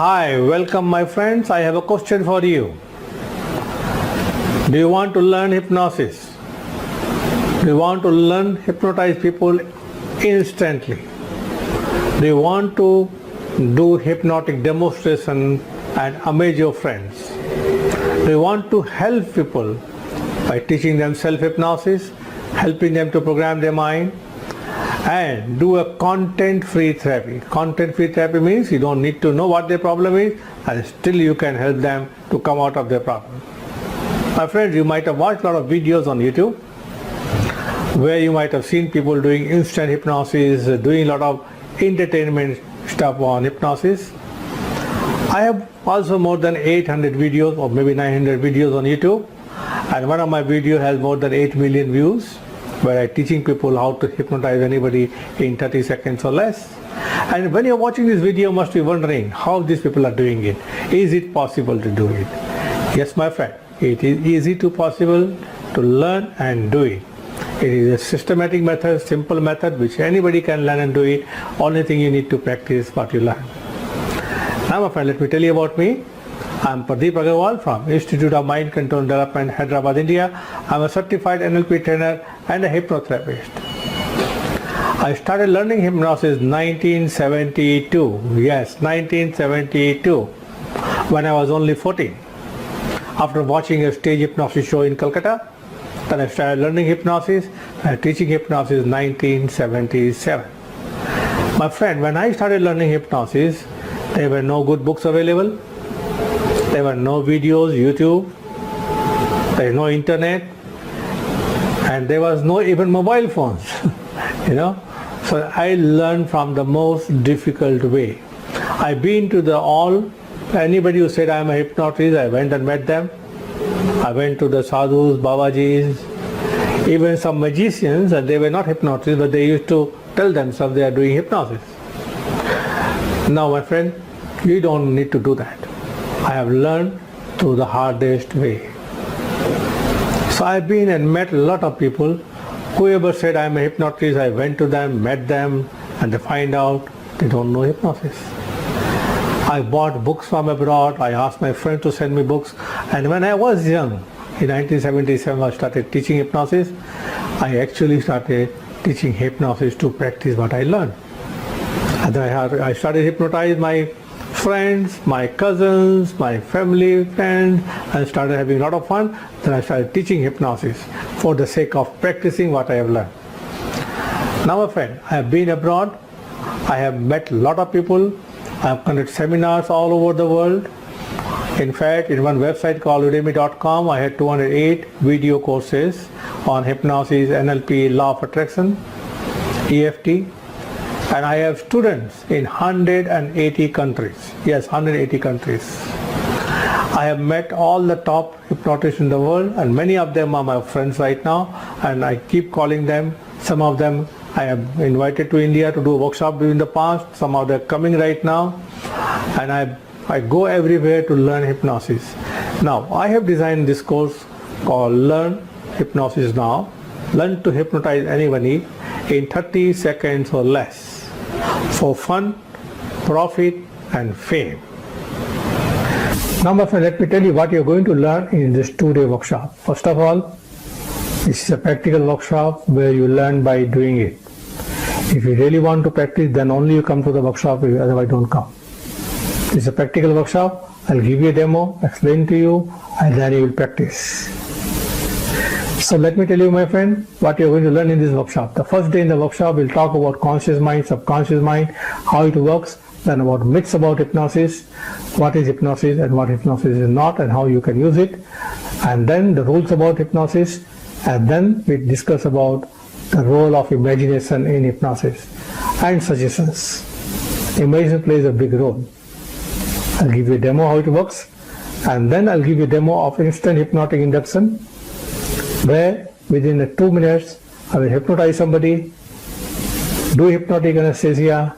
Hi, welcome my friends. I have a question for you. Do you want to learn hypnosis? Do you want to learn hypnotize people instantly? Do you want to do hypnotic demonstration and amaze your friends? Do you want to help people by teaching them self-hypnosis, helping them to program their mind, and do a content-free therapy? Content-free therapy means you don't need to know what their problem is, and still you can help them to come out of their problem. My friends, you might have watched a lot of videos on YouTube where you might have seen people doing instant hypnosis, doing a lot of entertainment stuff on hypnosis. I have also more than 800 videos or maybe 900 videos on YouTube, and one of my videos has more than 8 million views, where I'm teaching people how to hypnotize anybody in 30 seconds or less. And when you're watching this video, you must be wondering how these people are doing it. Is it possible to do it? Yes, my friend, it is easy to possible to learn and do it. It is a systematic method, simple method which anybody can learn and do it. Only thing you need to practice what you learn. Now my friend, let me tell you about me. I'm Pradeep Aggarwal from Institute of Mind Control and Development, Hyderabad, India. I'm a certified NLP trainer and a hypnotherapist. I started learning hypnosis 1972. Yes, 1972, when I was only 14. After watching a stage hypnosis show in Calcutta, then I started learning hypnosis and teaching hypnosis 1977. My friend, when I started learning hypnosis, there were no good books available. There were no videos, YouTube, there is no internet, and there was no even mobile phones, So I learned from the most difficult way. I've been to anybody who said I'm a hypnotist, I went and met them. I went to the sadhus, babajis, even some magicians, and they were not hypnotists, but they used to tell themselves they are doing hypnosis. Now my friend, you don't need to do that. I have learned through the hardest way. So I've been and met a lot of people. Whoever said I'm a hypnotist, I went to them, met them, and they find out they don't know hypnosis. I bought books from abroad. I asked my friend to send me books. And when I was young, in 1977, I started teaching hypnosis. I actually started teaching hypnosis to practice what I learned. And then I started hypnotize my friends, my cousins, my family friends, and started having a lot of fun. Then I started teaching hypnosis for the sake of practicing what I have learned. Now my friend, I have been abroad. I have met a lot of people. I have conducted seminars all over the world. In fact, in one website called udemy.com, I had 208 video courses on hypnosis, NLP, law of attraction, EFT. And I have students in 180 countries. Yes, 180 countries. I have met all the top hypnotists in the world, and many of them are my friends right now, and I keep calling them. Some of them I have invited to India to do a workshop in the past. Some of them are coming right now, and I go everywhere to learn hypnosis. Now, I have designed this course called Learn Hypnosis Now. Learn to hypnotize anybody in 30 seconds or less, for fun, profit, and fame. Now my friend, let me tell you what you're going to learn in this 2-day workshop. First of all, this is a practical workshop where you learn by doing it. If you really want to practice, then only you come to the workshop, otherwise don't come. This is a practical workshop. I'll give you a demo, explain to you, and then you will practice. So let me tell you, my friend, what you're going to learn in this workshop. The first day in the workshop, we'll talk about conscious mind, subconscious mind, how it works, then about myths about hypnosis, what is hypnosis and what hypnosis is not, and how you can use it, and then the rules about hypnosis, and then we discuss about the role of imagination in hypnosis and suggestions. Imagination plays a big role. I'll give you a demo how it works, and then I'll give you a demo of instant hypnotic induction, where within 2 minutes I will hypnotize somebody, do hypnotic anesthesia,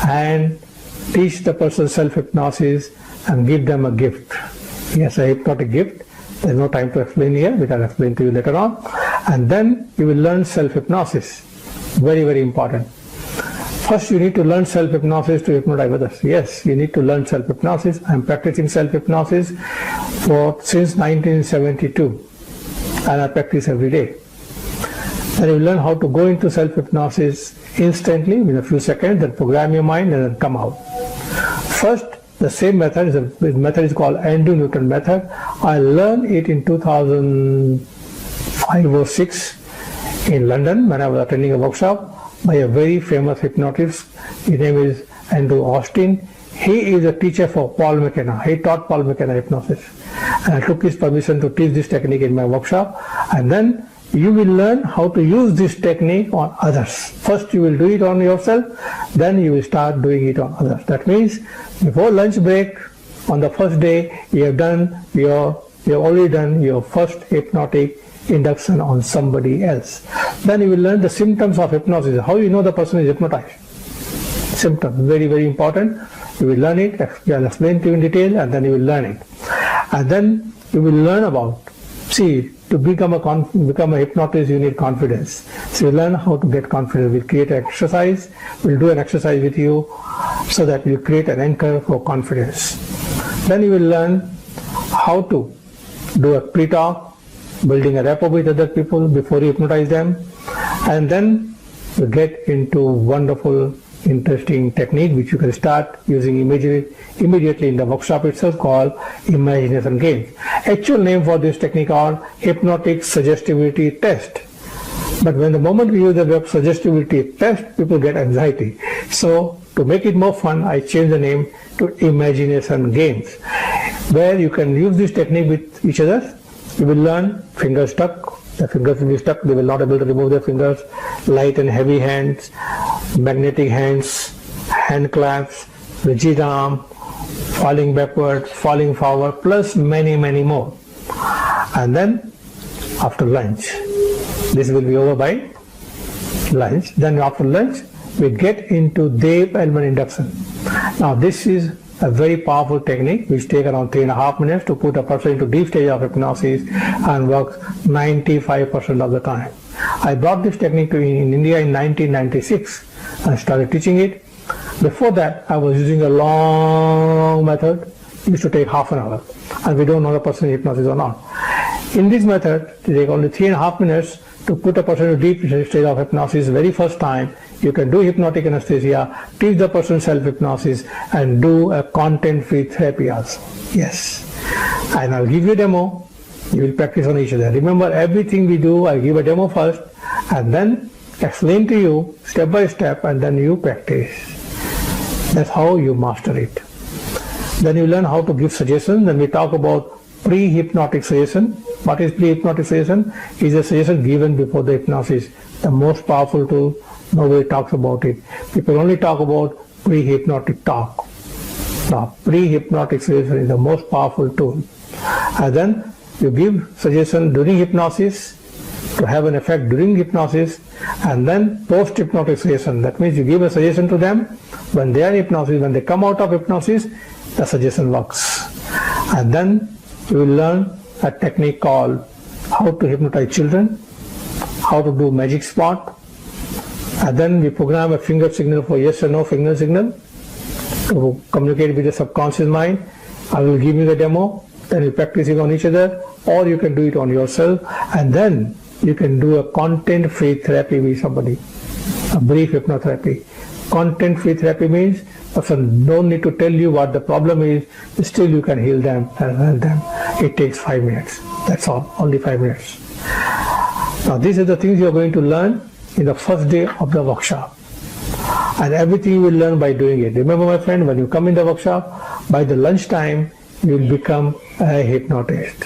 and teach the person self-hypnosis and give them a gift. Yes, a hypnotic gift. There's no time to explain here, which I'll explain to you later on. And then you will learn self-hypnosis. Very, very important. First, you need to learn self-hypnosis to hypnotize others. Yes, you need to learn self-hypnosis. I'm practicing self-hypnosis since 1972, and I practice every day. Then you learn how to go into self-hypnosis instantly within a few seconds, then program your mind and then come out. First, the same method is called Andrew Newton method. I learned it in 2005 or 6 in London when I was attending a workshop by a very famous hypnotist. His name is Andrew Austin. He is a teacher for Paul McKenna. He taught Paul McKenna hypnosis. And I took his permission to teach this technique in my workshop. And then you will learn how to use this technique on others. First you will do it on yourself, then you will start doing it on others. That means before lunch break on the first day, you have already done your first hypnotic induction on somebody else. Then you will learn the symptoms of hypnosis, how you know the person is hypnotized. Symptoms, very, very important. You will learn it, I'll explain to you in detail, and then you will learn it. And then you will learn about, to become a hypnotist, you need confidence. So you learn how to get confidence. We'll create an exercise. We'll do an exercise with you so that you create an anchor for confidence. Then you will learn how to do a pre-talk, building a rapport with other people before you hypnotize them. And then you get into wonderful, interesting technique which you can start using immediately in the workshop itself, called imagination games. Actual name for this technique are hypnotic suggestibility test. But when the moment we use the word suggestibility test, people get anxiety. So to make it more fun, I changed the name to imagination games, where you can use this technique with each other. You will learn fingers stuck. The fingers will be stuck. They will not be able to remove their fingers. Light and heavy hands, magnetic hands, hand claps, rigid arm, falling backward, falling forward, plus many, many more. And then after lunch, this will be over by lunch. Then after lunch, we get into deep element induction. Now this is a very powerful technique which takes around 3.5 minutes to put a person into deep stage of hypnosis and works 95% of the time. I brought this technique to in India in 1996 and started teaching it. Before that, I was using a long method. It used to take half an hour, and we don't know the person is hypnosis or not. In this method, it takes only 3.5 minutes to put a person into deep state of hypnosis. Very first time, you can do hypnotic anesthesia, teach the person self-hypnosis, and do a content-free therapy also. Yes. And I'll give you a demo. You will practice on each other. Remember, everything we do, I'll give a demo first, and then explain to you step by step, and then you practice. That's how you master it. Then you learn how to give suggestions. Then we talk about pre-hypnotic suggestion. What is pre-hypnotic suggestion? Is a suggestion given before the hypnosis. The most powerful tool. Nobody talks about it. People only talk about pre-hypnotic talk. Now, pre-hypnotic suggestion is the most powerful tool. And then you give suggestion during hypnosis to have an effect during hypnosis, and then post-hypnotic suggestion. That means you give a suggestion to them when they are in hypnosis. When they come out of hypnosis, the suggestion works. And then you will learn a technique called how to hypnotize children, how to do magic spot, and then we program a finger signal for yes or no finger signal to communicate with the subconscious mind. I will give you the demo, then you practice it on each other, or you can do it on yourself, and then you can do a content-free therapy with somebody, a brief hypnotherapy. Content-free therapy means the person don't need to tell you what the problem is, still you can heal them and help them. It takes 5 minutes. That's all, only 5 minutes. Now these are the things you are going to learn in the first day of the workshop. And everything you will learn by doing it. Remember, my friend, when you come in the workshop, by the lunchtime, you will become a hypnotist.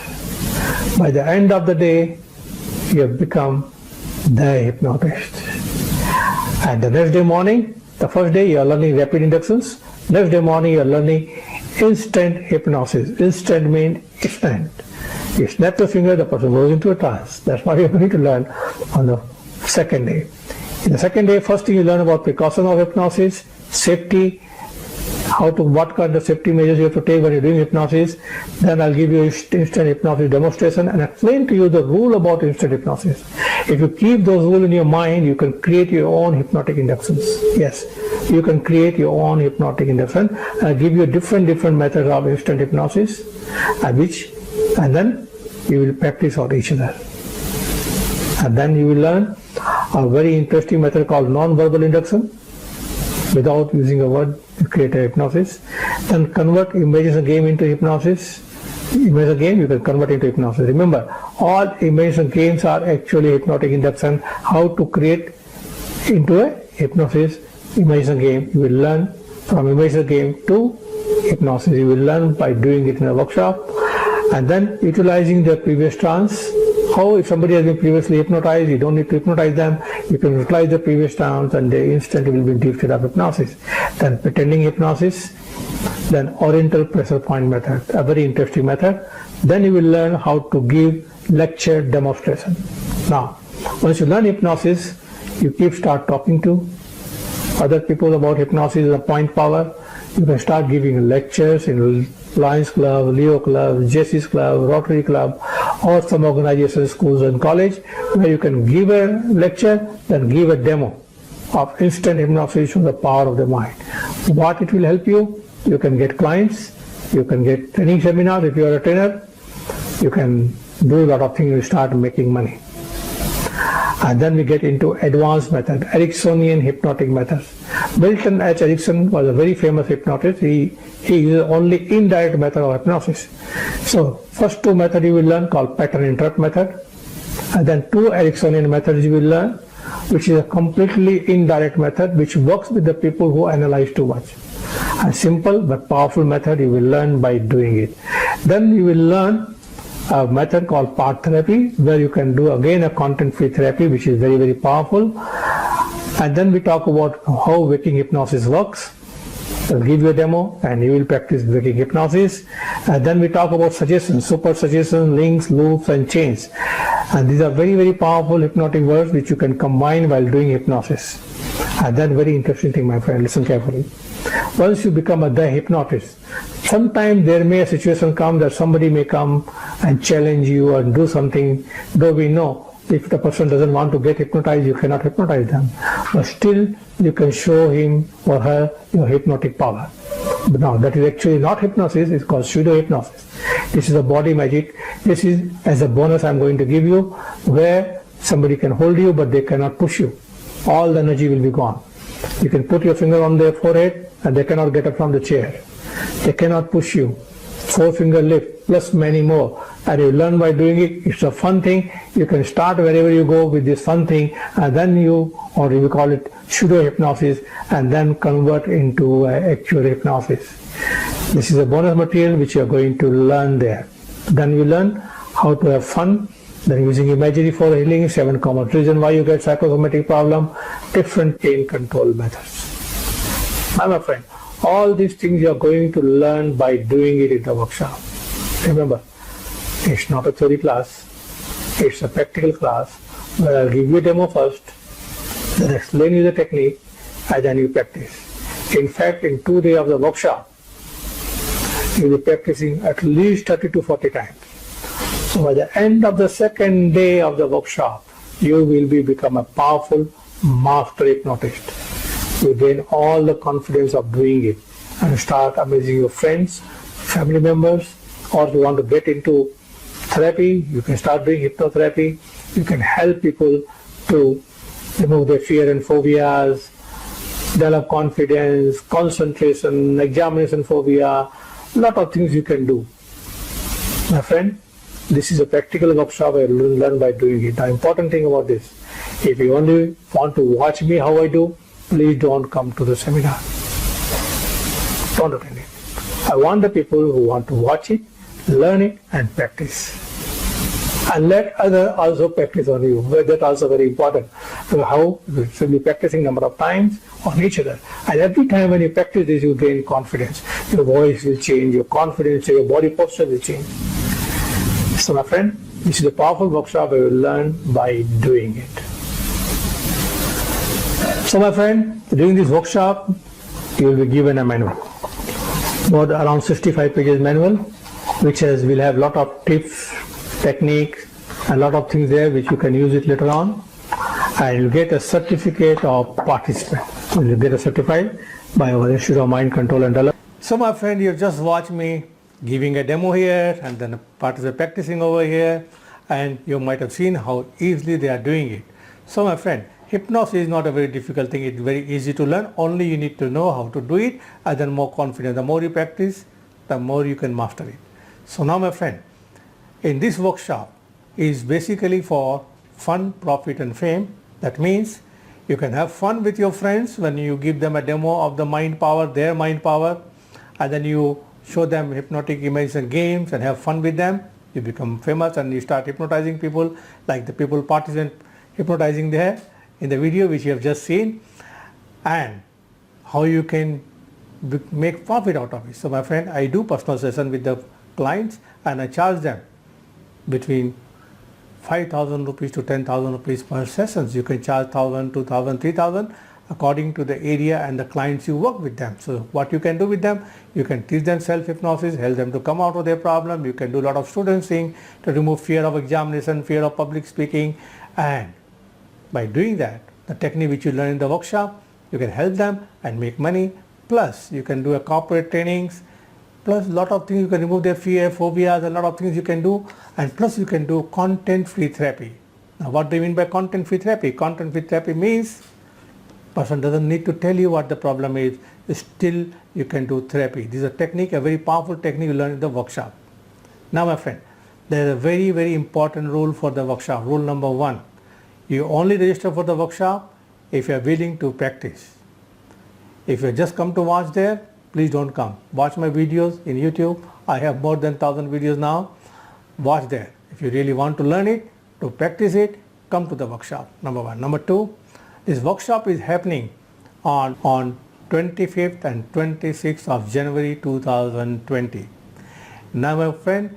By the end of the day, you have become the hypnotist. And the next day morning, the first day you are learning rapid inductions. Next day morning you are learning instant hypnosis. Instant means instant. You snap your finger, the person goes into a trance. That's what you are going to learn on the second day. In the second day, first thing you learn about precaution of hypnosis, safety, what kind of safety measures you have to take when you're doing hypnosis. Then I'll give you instant hypnosis demonstration and explain to you the rule about instant hypnosis. If you keep those rules in your mind, you can create your own hypnotic inductions. Yes, you can create your own hypnotic induction. I'll give you different methods of instant hypnosis, and then you will practice on each other. And then you will learn a very interesting method called non-verbal induction. Without using a word, you create a hypnosis. Then convert imagination game into hypnosis. Imagination game you can convert into hypnosis. Remember, all imagination games are actually hypnotic induction. How to create into a hypnosis imagination game. You will learn from imagination game to hypnosis. You will learn by doing it in a workshop. And then utilizing the previous trance. How if somebody has been previously hypnotized, you don't need to hypnotize them. You can utilize the previous trance and they instantly will be in deep state of hypnosis. Then pretending hypnosis. Then oriental pressure point method, a very interesting method. Then you will learn how to give lecture demonstration. Now, once you learn hypnosis, you start talking to other people about hypnosis and point power. You can start giving lectures in Lions Club, Leo Club, Jesse's Club, Rotary Club, or some organizations, schools and college, where you can give a lecture, then give a demo of instant hypnosis from the power of the mind. What it will help you? You can get clients, you can get training seminars if you are a trainer, you can do a lot of things, you start making money. And then we get into advanced method, Ericksonian hypnotic methods. Milton H. Erickson was a very famous hypnotist. He uses only indirect method of hypnosis. So first two methods you will learn called pattern interrupt method, and then two Ericksonian methods you will learn, which is a completely indirect method which works with the people who analyze too much. A simple but powerful method you will learn by doing it. Then you will learn a method called part therapy, where you can do again a content-free therapy, which is very, very powerful. And then we talk about how waking hypnosis works. I'll give you a demo and you will practice waking hypnosis. And then we talk about suggestions, super suggestions, links, loops and chains. And these are very, very powerful hypnotic words which you can combine while doing hypnosis. And then very interesting thing, my friend, listen carefully. Once you become the hypnotist, sometimes there may a situation come that somebody may come and challenge you or do something, though we know if the person doesn't want to get hypnotized, you cannot hypnotize them. But still, you can show him or her your hypnotic power. But now, that is actually not hypnosis, it's called pseudo-hypnosis. This is a body magic. This is as a bonus I'm going to give you, where somebody can hold you but they cannot push you. All the energy will be gone. You can put your finger on their forehead and they cannot get up from the chair. They cannot push you. 4-finger lift plus many more, and you learn by doing it. It's a fun thing. You can start wherever you go with this fun thing, and then you call it pseudo hypnosis, and then convert into actual hypnosis. This is a bonus material which you are going to learn there. Then you learn how to have fun. Then using imagery for healing, 7 common reasons why you get psychosomatic problem, different pain control methods. My friend, all these things you are going to learn by doing it in the workshop. Remember, it's not a theory class, it's a practical class where I'll give you a demo first, then explain you the technique, and then you practice. In fact, in 2 days of the workshop, you'll be practicing at least 30 to 40 times. So by the end of the 2nd day of the workshop, you will become a powerful master hypnotist. You gain all the confidence of doing it and start amazing your friends, family members, or if you want to get into therapy, you can start doing hypnotherapy. You can help people to remove their fear and phobias, develop confidence, concentration, examination phobia, a lot of things you can do. My friend, this is a practical workshop where you learn by doing it. The important thing about this, if you only want to watch me how I do, please don't come to the seminar. Don't attend it. I want the people who want to watch it, learn it and practice. And let others also practice on you. That's also very important. So how you should be practicing number of times on each other. And every time when you practice this, you gain confidence. Your voice will change, your confidence, your body posture will change. So my friend, this is a powerful workshop where you learn by doing it. So my friend, during this workshop, you will be given a manual. Around 65 pages manual, which will have lot of tips, techniques, a lot of things there which you can use it later on, and you'll get a certificate of participant. You'll get a certified by our Institute of Mind Control and Development. So my friend, you've just watched me giving a demo here and then a participant practicing over here, and you might have seen how easily they are doing it. So my friend, hypnosis is not a very difficult thing. It's very easy to learn. Only you need to know how to do it, and then more confident. The more you practice, the more you can master it. So now my friend, in this workshop is basically for fun, profit and fame. That means you can have fun with your friends when you give them a demo of the mind power, their mind power, and then you show them hypnotic images and games and have fun with them. You become famous and you start hypnotizing people like the people participant hypnotizing there in the video which you have just seen, and how you can make profit out of it. So my friend, I do personal session with the clients and I charge them between 5,000 rupees to 10,000 rupees per sessions. You can charge 1,000, 2,000, 3,000 according to the area and the clients you work with them. So what you can do with them, you can teach them self-hypnosis, help them to come out of their problem. You can do a lot of student things to remove fear of examination, fear of public speaking, and by doing that, the technique which you learn in the workshop, you can help them and make money. Plus you can do a corporate trainings, plus a lot of things. You can remove their fear, phobias, a lot of things you can do, and plus you can do content-free therapy. Now what do you mean by content-free therapy? Content-free therapy means person doesn't need to tell you what the problem is, still you can do therapy. This is a technique, a very powerful technique you learn in the workshop. Now my friend, there is a very, very important rule for the workshop. Rule number 1, you only register for the workshop if you are willing to practice. If you just come to watch there, please don't come. Watch my videos in YouTube. I have more than 1,000 videos now. Watch there. If you really want to learn it, to practice it, come to the workshop. Number 1. Number 2, this workshop is happening on 25th and 26th of January 2020. Now my friend,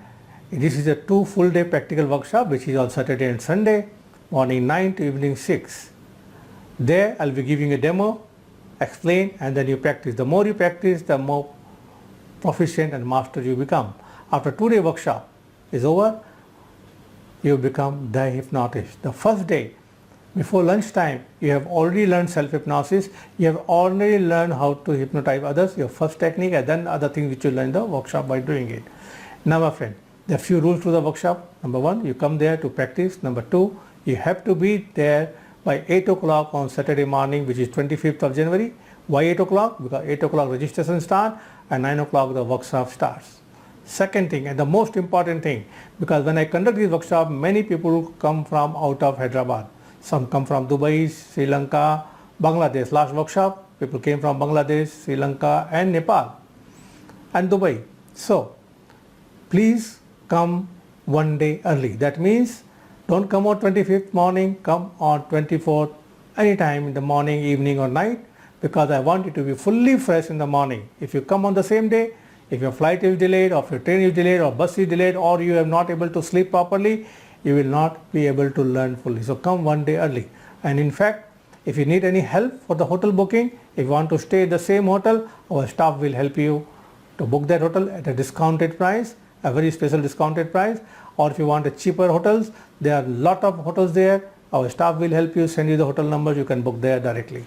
this is a 2 full day practical workshop which is on Saturday and Sunday, morning 9 to evening 6. There I'll be giving a demo, explain, and then you practice. The more you practice, the more proficient and master you become. After 2-day workshop is over, you become the hypnotist. The first day, before lunchtime, you have already learned self-hypnosis. You have already learned how to hypnotize others, your first technique, and then other things which you learn in the workshop by doing it. Now my friend, there are few rules to the workshop. Number 1, you come there to practice. Number 2, you have to be there by 8 o'clock on Saturday morning, which is 25th of January. Why 8 o'clock? Because 8 o'clock registration starts and 9 o'clock the workshop starts. Second thing, and the most important thing, because when I conduct this workshop, many people come from out of Hyderabad. Some come from Dubai, Sri Lanka, Bangladesh. Last workshop, people came from Bangladesh, Sri Lanka and Nepal and Dubai. So please come 1 day early. That means don't come on 25th morning, come on 24th anytime in the morning, evening or night, because I want you to be fully fresh in the morning. If you come on the same day, if your flight is delayed or if your train is delayed or bus is delayed or you are not able to sleep properly, you will not be able to learn fully. So come 1 day early. And in fact, if you need any help for the hotel booking, if you want to stay at the same hotel, our staff will help you to book that hotel at a discounted price, a very special discounted price. Or if you want a cheaper hotels, there are a lot of hotels there. Our staff will help you, send you the hotel numbers, you can book there directly.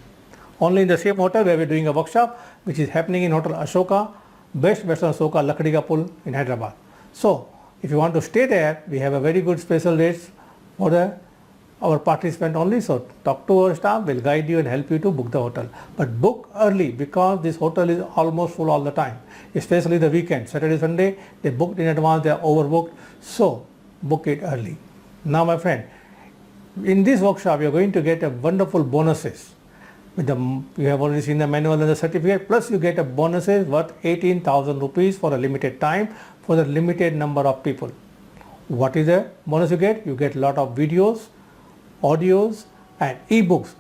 Only in the same hotel where we're doing a workshop, which is happening in Hotel Ashoka, Best Western Ashoka, Lakdiga Pul in Hyderabad. So if you want to stay there, we have a very good special rates for our participant only. So talk to our staff, will guide you and help you to book the hotel. But book early, because this hotel is almost full all the time, especially the weekend, Saturday, Sunday, they booked in advance, they are overbooked. So book it early. Now my friend, in this workshop you are going to get a wonderful bonuses. You have already seen the manual and the certificate, plus you get a bonuses worth 18,000 rupees for a limited time for the limited number of people. What is the bonus you get? You get a lot of videos, audios and ebooks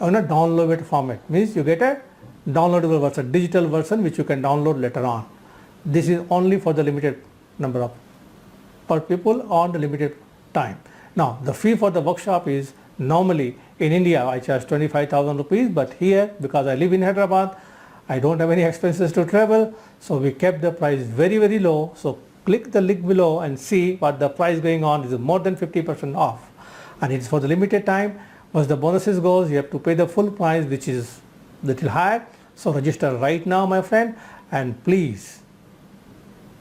on a downloaded format. Means you get a downloadable version, digital version which you can download later on. This is only for the limited number of per people on the limited time. Now the fee for the workshop is normally in India I charge 25,000 rupees, but here because I live in Hyderabad, I don't have any expenses to travel, so we kept the price very, very low. So click the link below and see what the price going on. Is more than 50% off, and it's for the limited time. Once the bonuses goes, you have to pay the full price, which is little higher. So register right now, my friend, and please,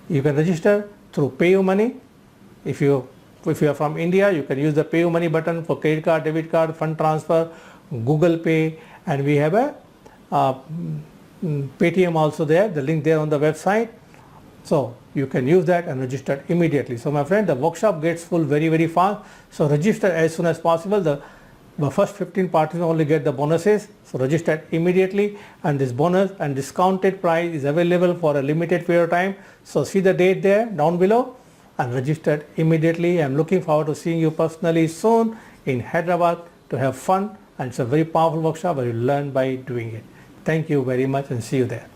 you can register through PayUmoney. If you are from India, you can use the PayUmoney button for credit card, debit card, fund transfer, Google Pay, and we have a Paytm also there, the link there on the website. So you can use that and register immediately. So my friend, the workshop gets full very fast. So register as soon as possible. The first 15 participants only get the bonuses. So register immediately, and this bonus and discounted price is available for a limited period of time. So see the date there down below and register immediately. I'm looking forward to seeing you personally soon in Hyderabad to have fun, and it's a very powerful workshop where you learn by doing it. Thank you very much and see you there.